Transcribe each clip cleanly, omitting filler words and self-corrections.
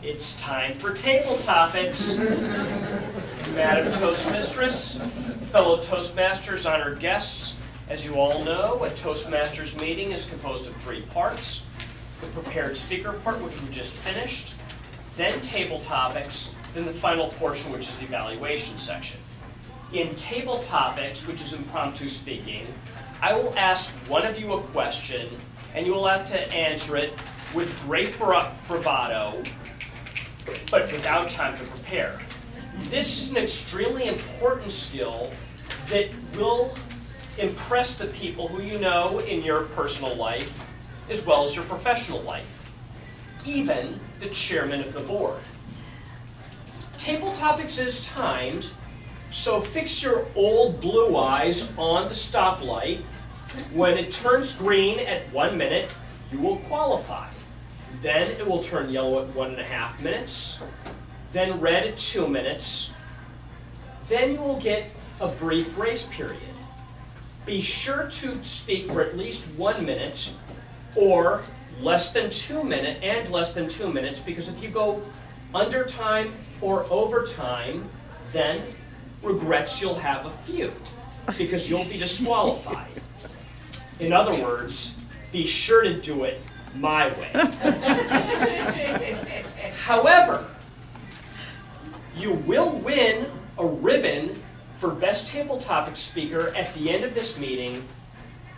It's time for table topics. Madam Toastmistress, fellow Toastmasters, honored guests, as you all know, a Toastmasters meeting is composed of 3 parts. The prepared speaker part, which we just finished, then table topics, then the final portion, which is the evaluation section. In table topics, which is impromptu speaking, I will ask one of you a question, and you will have to answer it with great bravado, but without time to prepare. This is an extremely important skill that will impress the people who you know in your personal life, as well as your professional life, even the chairman of the board. Table topics is timed, so fix your old blue eyes on the stoplight. When it turns green at 1 minute, you will qualify. Then it will turn yellow at 1.5 minutes, then red at 2 minutes. Then you will get a brief grace period. Be sure to speak for at least 1 minute, or less than 2 minutes, because if you go under time or over time, then regrets you'll have a few, because you'll be disqualified. In other words, be sure to do it my way. However, you will win a ribbon for Best Table Topic Speaker at the end of this meeting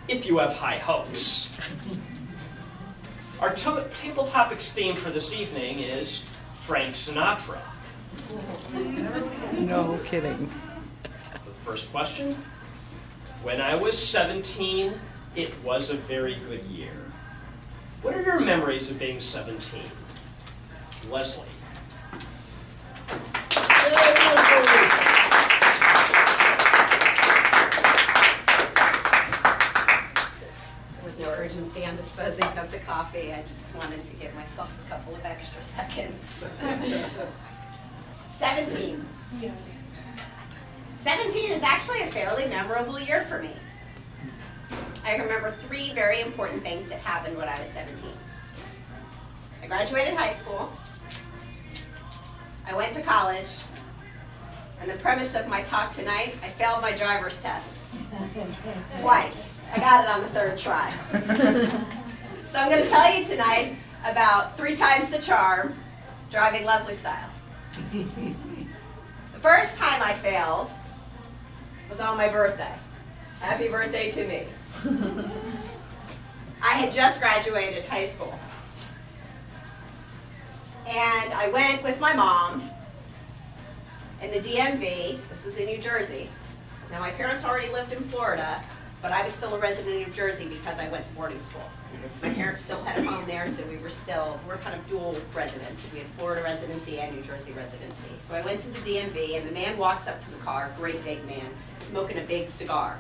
if you have high hopes. Our table topics theme for this evening is Frank Sinatra. No kidding. The first question: when I was 17, it was a very good year. What are your memories of being 17? Leslie. There was no urgency on disposing of the coffee. I just wanted to give myself a couple of extra seconds. 17. 17 is actually a fairly memorable year for me. I remember 3 very important things that happened when I was 17. I graduated high school, I went to college, and the premise of my talk tonight, I failed my driver's test. Twice. I got it on the 3rd try. So I'm going to tell you tonight about 3 times the charm, driving Leslie style. The first time I failed was on my birthday. Happy birthday to me. I had just graduated high school. And I went with my mom in the DMV. This was in New Jersey. Now my parents already lived in Florida, but I was still a resident of New Jersey because I went to boarding school. My parents still had a home there, so we're kind of dual residents. We had Florida residency and New Jersey residency. So I went to the DMV, and the man walks up to the car, great big man, smoking a big cigar.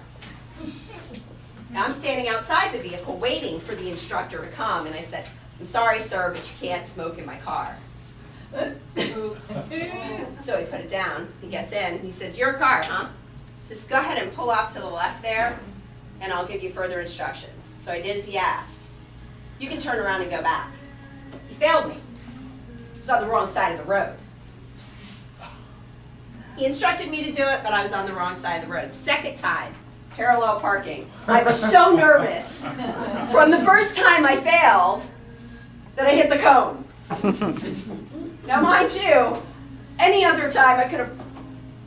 Now I'm standing outside the vehicle waiting for the instructor to come, and I said, "I'm sorry, sir, but you can't smoke in my car." So he put it down. He gets in. He says, "Your car, huh?" He says, "Go ahead and pull off to the left there, and I'll give you further instruction." So I did as he asked. "You can turn around and go back." He failed me. He was on the wrong side of the road. He instructed me to do it, but I was on the wrong side of the road. Second time, parallel parking. I was so nervous from the first time I failed that I hit the cone. Now, mind you, any other time I could have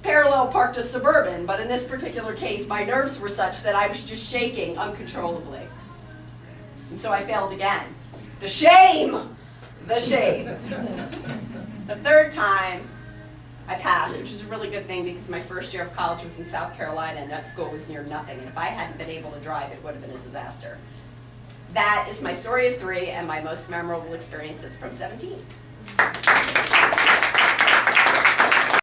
parallel parked a Suburban, but in this particular case, my nerves were such that I was just shaking uncontrollably. And so I failed again. The shame! The shame. The third time, I passed, which was a really good thing because my first year of college was in South Carolina, and that school was near nothing. And if I hadn't been able to drive, it would have been a disaster. That is my story of 3 and my most memorable experiences from 17.